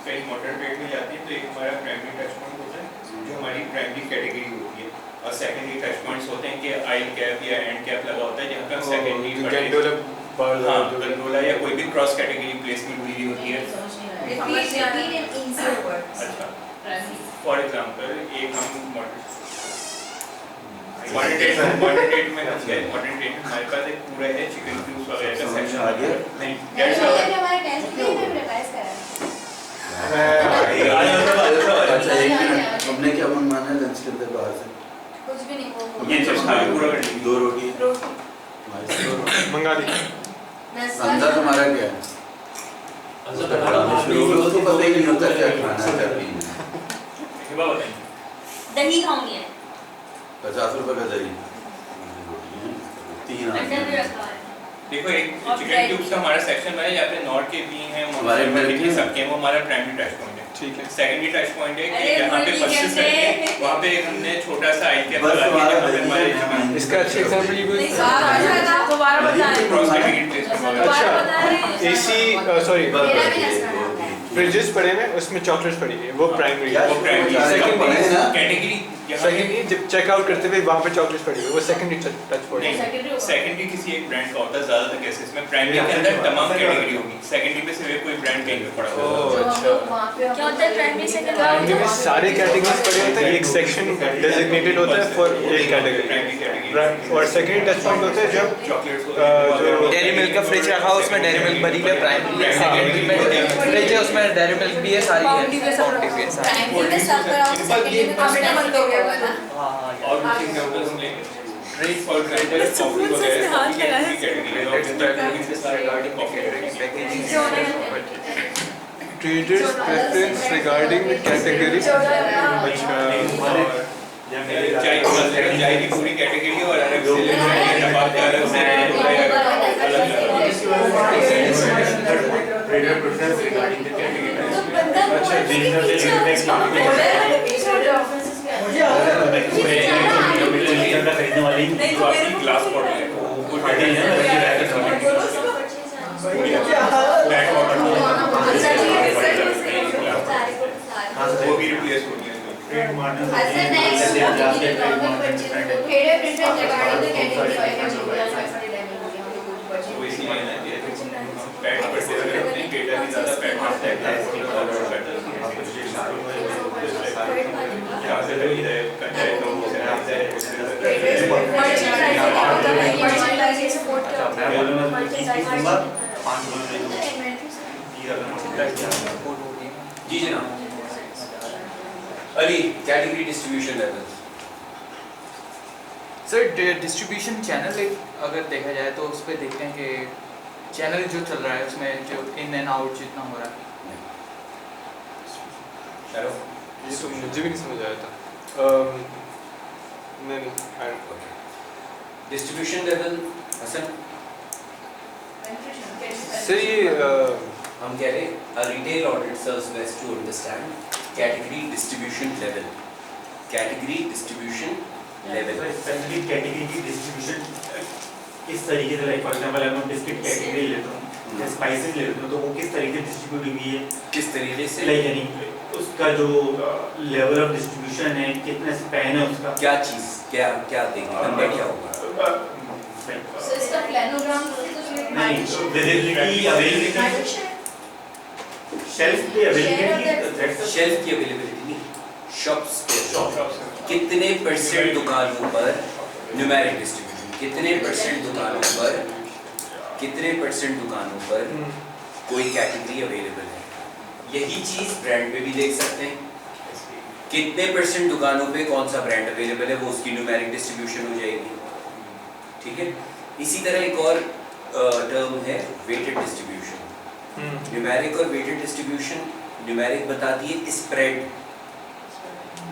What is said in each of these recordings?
कई modern trade में जाते हैं तो एक हमारा प्राइमरी टच पॉइंट होता है जो हमारी प्राइमरी कैटेगरी होती है और सेकेंडरी टच पॉइंट्स होते हैं कि आई कैप या एंड कैप लगा होता है जहाँ पे हम सेकेंडरी गंडोला या कोई भी क्रॉस कैटेगरी प्लेसमेंट हुई होती है। अच्छा, फॉर एग्जांपल एक हम मॉडर्न ट्रेड में हम गए, मॉडर्न ट्रेड में हमारे पास एक पूरा है चिकन फ्यूज वगैरह का सेक्शन आ गया। नहीं हमारे टेंथ में रिवाइज करा हमने क्या मन माना है लंच के अंदर बाहर से कुछ भी नहीं, वो ये जस्ट खाली पूरा कर ली। 2 रोटी मंगा दी। अंदर तुम्हारा क्या है? लोगों को पता ही नहीं होता क्या खाना है क्या पीना है। दही खाऊंगी है 50 रुपए का दही 3 अंडा भी रखा है। देखो एक चिकन क्यूब्स का हमारा सेक्शन है यहाँ पे नॉर्थ के भी हैं हमारे मिल्क के सबके हैं, वो हमारा प्राइमरी टच पॉइंट है। ठीक है। सेकेंडरी टच पॉइंट है कि अरे जहाँ पे मुर्गी परचेस कहते करके हैं। वहाँ पे हमने छोटा सा आई कैप बस लगा दिया जहाँ पे हमारे हमारा इसका अच्छा एग्जांपल ये नहीं, भी दोबारा बता रहे क्रॉस कैटेगरी प्लेसमेंट वगैरह। दोबारा बता रहे हैं। एसी सॉरी मेरा भी नस्ल है। फ्रिजेस पड़े हैं उसमें चॉकलेट्स पड़ी है वो प्राइमरी क्या? है। वो प्राइमरी कैटेगरी सेकेंडरी जब चेकआउट करते हुए वहाँ पे चॉकलेट्स पड़ी है वो सेकेंडरी टच पॉइंट है। सेकेंडरी किसी एक ब्रांड का होता है ज्यादातर केसेस में। प्राइमरी के अंदर तमाम कैटेगरी होगी, सेकेंडरी पे सिर्फ कोई ब्रांड कहीं पे पड़ा होगा। क्या होता है प्राइमरी सेकेंडरी? प्राइमरी में सारे कैटेगरीज पड़े होते हैं, एक सेक्शन डेजिग्नेटेड होता है फॉर एक कैटेगरी और सेकेंडरी टच पॉइंट होता है जब चॉकलेट्स जो डेयरी मिल्क का फ्रिज रखा हो उसमें डेयरी मिल्क भरी है, प्राइमरी है, सेकेंडरी में फ्रिज है उसमें डेयरी मिल्क भी है, सारी है, बाउंड्री पे सब बाउंड्री पे सारी। प्राइमरी में सब करा हो सेकेंडरी में कंप्लीट बंद हो गया होगा ना। हाँ और कुछ एग्जांपल्स हम लेंगे। ट्रेड फॉर ग्राइंडर कॉफी वगैरह कॉफी कैटेगरी है और traders preference regarding the category. चाय की पूरी कैटेगरी और अलग से नबात का अलग से trader preference regarding the category. अच्छा खरीदने वाली ग्लास बॉटल है वो पार्टी है वो भी रिप्लेस हो गया। ट्रेड मॉडल वो इसलिए ना कि पैड करते हुए अपने डेटा भी ज़्यादा पैड करता है ग्लास बॉटल का और करता है यहाँ से लगी जाए कट जाए तो उसे ना जाए जी जनाब। Ali category distribution levels. Sir distribution channel एक अगर देखा जाए तो उस पर देखते हैं कि चैनल जो चल रहा है उसमें जो इन एंड आउट जितना हो रहा है। चलो ये तो मुझे भी नहीं समझ आया था। नहीं डिस्ट्रीब्यूशन लेवल हसन सर ये हम कह रहे a retail audit serves best to understand category distribution level. Category distribution level. Specific category की डिस्ट्रीब्यूशन किस तरीके से, लाइक फॉर एग्जांपल अगर मैं बिस्किट कैटेगरी लेता हूँ या स्पाइसेस लेता हूँ तो वो किस तरीके से डिस्ट्रीब्यूट हुई है, किस तरीके से लाइक यानी उसका जो लेवल ऑफ डिस्ट्रीब्यूशन है, कितना स्पैन है उसका, क्या चीज क्या क्या देंगे नंबर क्या होगा? इसका प्लानोग्राम नहीं विजिबिलिटी, अवेलेबिलिटी, शेल्फ की अवेलेबिलिटी, शेल्फ की अवेलेबिलिटी नहीं, शॉप्स कितने परसेंट दुकानों पर न्यूमेरिक डिस्ट्रीब्यूशन, कितने परसेंट दुकानों पर कोई कैटेगरी अवेलेबल है। यही चीज ब्रांड पे भी देख सकते हैं, कितने परसेंट दुकानों पे कौन सा ब्रांड अवेलेबल है वो उसकी न्यूमेरिक डिस्ट्रीब्यूशन हो जाएगी। ठीक है, इसी तरह एक और टर्म है वेटेड डिस्ट्रीब्यूशन। न्यूमेरिक और वेटेड डिस्ट्रीब्यूशन, न्यूमेरिक बताती है स्प्रेड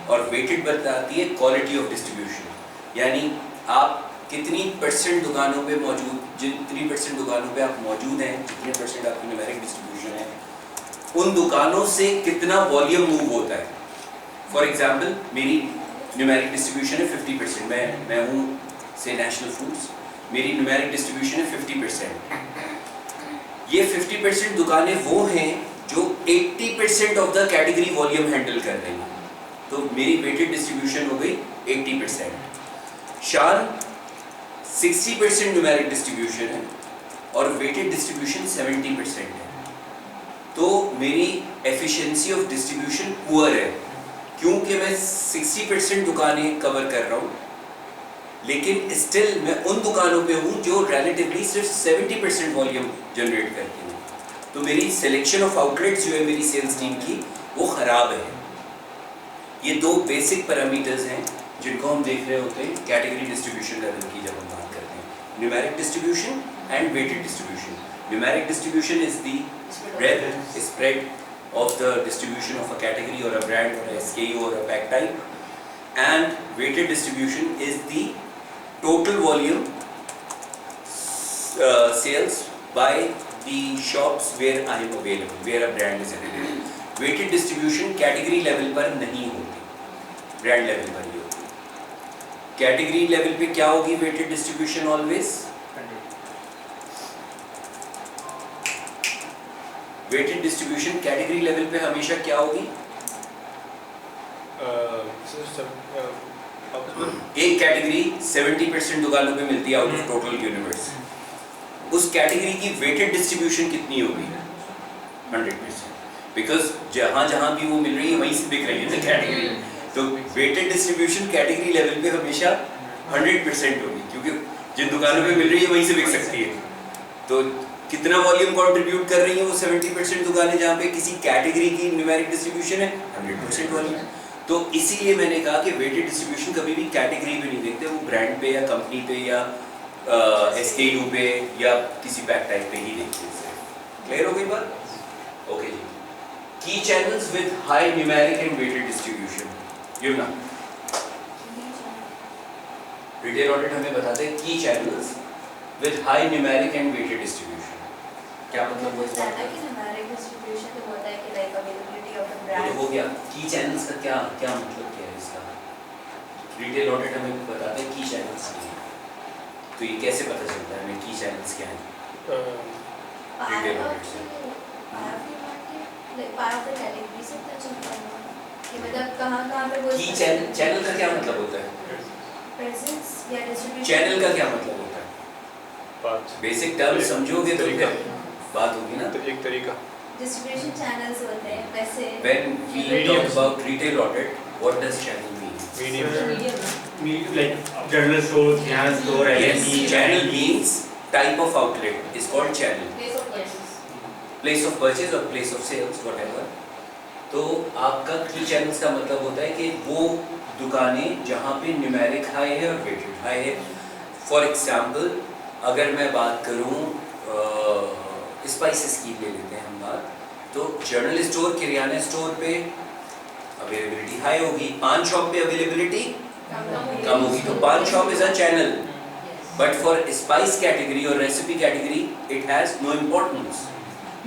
और वेटेड बताती है क्वालिटी ऑफ डिस्ट्रीब्यूशन, यानी आप कितनी परसेंट दुकानों पे मौजूद, जितनी परसेंट दुकानों पे आप मौजूद हैं, जितने परसेंट आपकी न्यूमेरिक डिस्ट्रीब्यूशन है, उन दुकानों से कितना वॉल्यूम मूव होता है। फॉर एग्जांपल मेरी न्यूमेरिक डिस्ट्रीब्यूशन है 50%, मैं हूँ से नेशनल फूड्स, मेरी न्यूमेरिक डिस्ट्रीब्यूशन है 50%। ये 50% दुकानें वो हैं जो 80% of the category volume handle कर रही है। तो मेरी वेटेड डिस्ट्रीब्यूशन हो गई 80%। शान 60% न्यूमेरिक डिस्ट्रीब्यूशन है और वेटेड डिस्ट्रीब्यूशन 70% है। तो मेरी एफिशिएंसी ऑफ डिस्ट्रीब्यूशन पुअर है, क्योंकि मैं 60% दुकानें कवर कर रहा हूँ, लेकिन स्टिल मैं उन दुकानों पे हूँ जो रिलेटिवली सिर्फ 70% वॉल्यूम जनरेट करती हूँ। तो मेरी सिलेक्शन ऑफ आउटलेट्स जो है मेरी सेल्स टीम की, वो ख़राब है। ये दो बेसिक पैरामीटर्स हैं जिनको हम देख रहे होते हैं कैटेगरी डिस्ट्रीब्यूशन लेवल की जब हम बात करते हैं, numeric distribution and weighted distribution. Numeric distribution is the breadth, spread of the distribution of a category or a brand or a SKU or a pack type, and weighted distribution is the total volume sales by the shops where I am available, where a brand is available. Weighted distribution category level पर नहीं होती, brand level पर ही होती। category level पे क्या होगी weighted distribution always? Weighted distribution category level पे हमेशा क्या होगी? एक कैटेगरी 70% दुकानों पे मिलती है आउट ऑफ टोटल यूनिवर्स। उस कैटेगरी की वेटेड डिस्ट्रीब्यूशन कितनी होगी? 100%, बिकॉज जहाँ जहाँ भी वो मिल रही है वहीं से बिक रही है ना कैटेगरी। तो वेटेड डिस्ट्रीब्यूशन कैटेगरी लेवल पे हमेशा 100% होगी, क्योंकि जिन दुकानों पे मिल रही है वहीं से बिक सकती है। तो कितना वॉल्यूम कंट्रीब्यूट कर रही है वो 70% दुकानें जहाँ पे किसी कैटेगरी की न्यूमेरिक डिस्ट्रीब्यूशन है 100% वॉल्यूम। तो इसीलिए मैंने कहा कि वेटेड डिस्ट्रीब्यूशन कभी भी कैटेगरी पे नहीं देखते, वो ब्रांड पे या कंपनी पे या SKU पे या किसी पैक टाइप पे ही देखते हैं। क्लियर हो गई बात? ओके जी। की channels with high numeric and weighted distribution. युवना, रिटेल ऑडिट हमें बताते हैं की channels with high numeric and weighted distribution क्या मतलब है? न्यूमेरिक डिस्ट्रीब्यूशन तो होता है कि लाइक अवेलेबिलिटी ऑफ द वो ब्रांड। तो हो गया। की चैनल्स का क्या क्या मतलब क्या है इसका? रिटेल ऑडिट हमें बताते हैं की चैनल्स क्या है, तो ये कैसे पता चलता है हमें की चैनल्स क्या है? रिटेल ऑडिट से पार्ट ऑफ द कैटेगरी से पता चलता है कि मतलब कहाँ पे वो की चैनल का क्या मतलब होता है? प्रेजेंस या डिस्ट्रीब्यूशन। चैनल का क्या मतलब होता है? बेसिक टर्म समझोगे तो क्या बात होगी ना। तो एक तरीका डिस्ट्रीब्यूशन चैनल्स होते हैं वैसे। When we talk about retail audit, what does channel mean? Medium like general store, यहाँ store है। Yes, channel means type of outlet is called channel. Place of purchase or place of sales, whatever. तो आपका की channels का मतलब होता है कि वो दुकानें जहाँ पे न्यूमेरिक हाई है और वेटेड हाई है। फॉर एग्जाम्पल अगर मैं बात करूँ स्पाइसेस की ले लेते हैं हम बात, तो जनरल स्टोर किराना स्टोर पे अवेलेबिलिटी हाई होगी, पान शॉप पे अवेलेबिलिटी कम होगी। तो paan shop is a channel, but for spice category और recipe category it has no importance.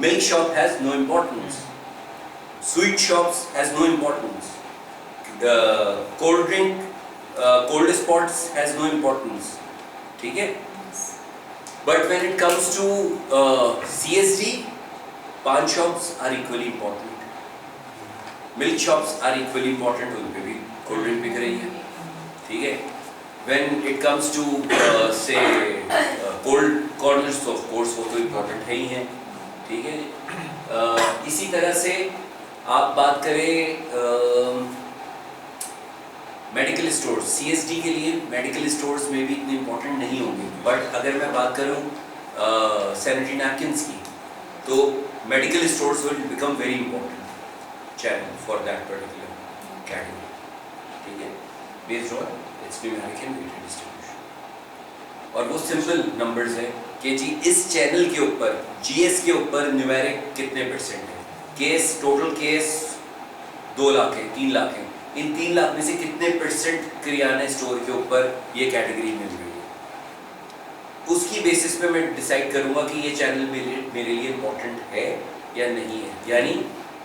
Milk shop has no importance, sweet shops has no importance, cold drink cold spots has no importance. ठीक है, but when it comes to CSD, paan shops are equally important, milk shops are equally important, उन पे भी cold drink बिक रही है। ठीक है, व्हेन इट कम्स टू से कोल्ड कॉर्नर्स, तो ऑफ कोर्स वो तो इम्पोर्टेंट है ही हैं। ठीक है, इसी तरह से आप बात करें मेडिकल स्टोर्स, CSD के लिए मेडिकल स्टोर्स में भी इतने इम्पोर्टेंट नहीं होंगे, बट अगर मैं बात करूं सैनिटरी नैपकिन्स की, तो medical stores will become very important channel for that particular category. ठीक है, based on its numeric and weighted distribution. और वो सिंपल नंबर्स है कि जी इस चैनल के ऊपर GS के ऊपर न्यूमेरिक कितने परसेंट है, केस टोटल केस 2 लाख है, 3 लाख है, इन 3 लाख में से कितने परसेंट किराना स्टोर के ऊपर ये कैटेगरी मिल रही है, उसकी बेसिस पे मैं डिसाइड करूंगा कि ये चैनल मेरे लिए इम्पोर्टेंट है या नहीं है। यानी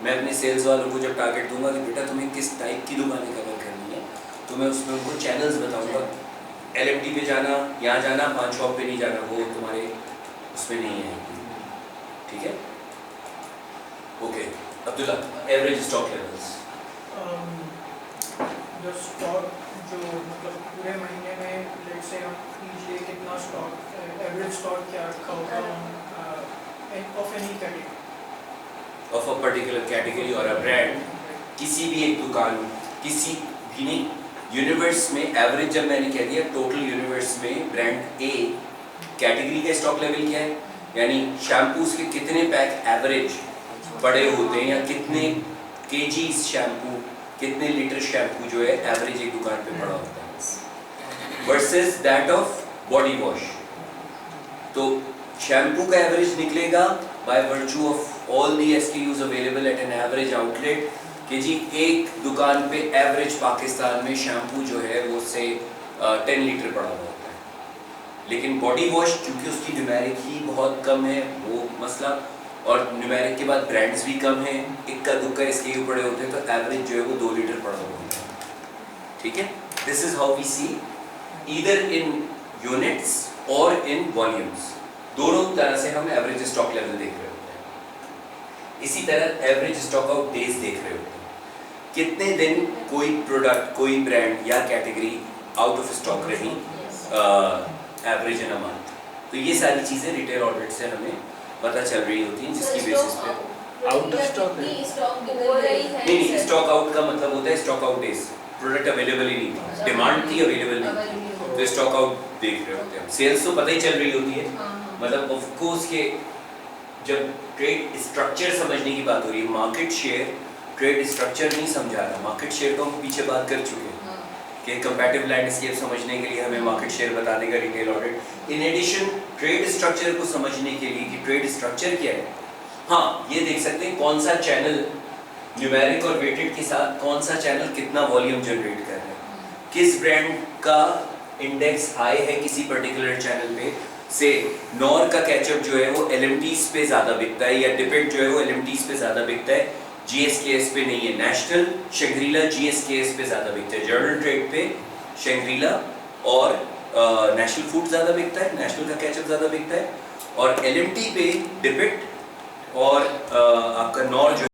मैं अपने सेल्स वालों को जब टारगेट दूंगा कि बेटा तुम्हें किस टाइप की दुकानें कवर करनी है, तो मैं उसमें उनको चैनल्स बताऊंगा। LMT पे जाना, यहाँ जाना, पान शॉप पे नहीं जाना, वो तुम्हारे उसमें नहीं है। ठीक है, okay Abdullah, average stock levels. जो स्टॉक जो मतलब पूरे महीने में लेट्स से हम लीजिए कितना स्टॉक एवरेज स्टॉक क्या रखा होगा of any category of a particular category और अ ब्रांड, किसी भी एक दुकान, किसी भी नहीं, यूनिवर्स में एवरेज जब मैंने कह दिया टोटल यूनिवर्स में ब्रांड ए कैटेगरी का स्टॉक लेवल क्या है, यानी शैम्पूस के कितने पैक एवरेज पड़े होते हैं या कितने केजीज शैम्पू, कितने लीटर शैम्पू जो है एवरेज एक दुकान पे पड़ा होता है versus that of body wash. तो शैम्पू का एवरेज निकलेगा by virtue of all the SKUs available at an average outlet कि जी एक दुकान पे एवरेज पाकिस्तान में शैम्पू जो है वो से 10 लीटर पड़ा हुआ होता है, लेकिन बॉडी वॉश क्योंकि उसकी न्यूमेरिक ही बहुत कम है वो मसला, और न्यूमेरिक के बाद ब्रांड्स भी कम हैं, इक्का दुक्का SKU पड़े होते हैं, तो एवरेज जो है वो 2 लीटर पड़ा हुआ होता है। ठीक है, this is how we see either in units और इन वॉल्यूम्स, दोनों तरह से हम एवरेज स्टॉक लेवल देख रहे होते हैं। इसी तरह एवरेज स्टॉक आउट डेज देख रहे होते हैं, कितने दिन कोई प्रोडक्ट, कोई ब्रांड या कैटेगरी आउट ऑफ स्टॉक रही एवरेज इन अ मंथ। तो ये सारी चीज़ें रिटेल ऑडिट से हमें पता चल रही होती हैं, जिसकी बेसिस पे Out of stock है। नहीं, स्टॉक आउट का मतलब होता है stock out days, product available ही नहीं था, डिमांड थी अवेलेबल नहीं थी, तो स्टॉक आउट देख रहे होते हैं। सेल्स तो पता ही चल रही होती है, मतलब ऑफ कोर्स के जब ट्रेड स्ट्रक्चर समझने की बात हो रही है, मार्केट शेयर ट्रेड स्ट्रक्चर नहीं समझा रहा, मार्केट शेयर तो हम पीछे बात कर चुके हैं कि कंपैटिव लैंडस्केप समझने के लिए हमें मार्केट शेयर बता देगा retail audit. In addition trade structure को समझने के लिए कि ट्रेड स्ट्रक्चर क्या है, हाँ ये देख सकते हैं कौन सा चैनल न्यूमेरिक और वेटेड के साथ कौन सा चैनल कितना वॉल्यूम जनरेट कर रहा है, किस ब्रांड का इंडेक्स हाई है किसी पर्टिकुलर चैनल पे, से नॉर का केचप जो है वो LMTs पे ज़्यादा बिकता है या डिपेट जो है वो LMTs पे ज़्यादा बिकता है, GSKS पे नहीं है, नेशनल शंग्रीला GSKS पे ज़्यादा बिकता है, जर्नल ट्रेड पे शंग्रीला और नेशनल फूड ज़्यादा बिकता है, नेशनल का केचप ज़्यादा बिकता है, और LMT पे डिपेट और आपका नॉर जो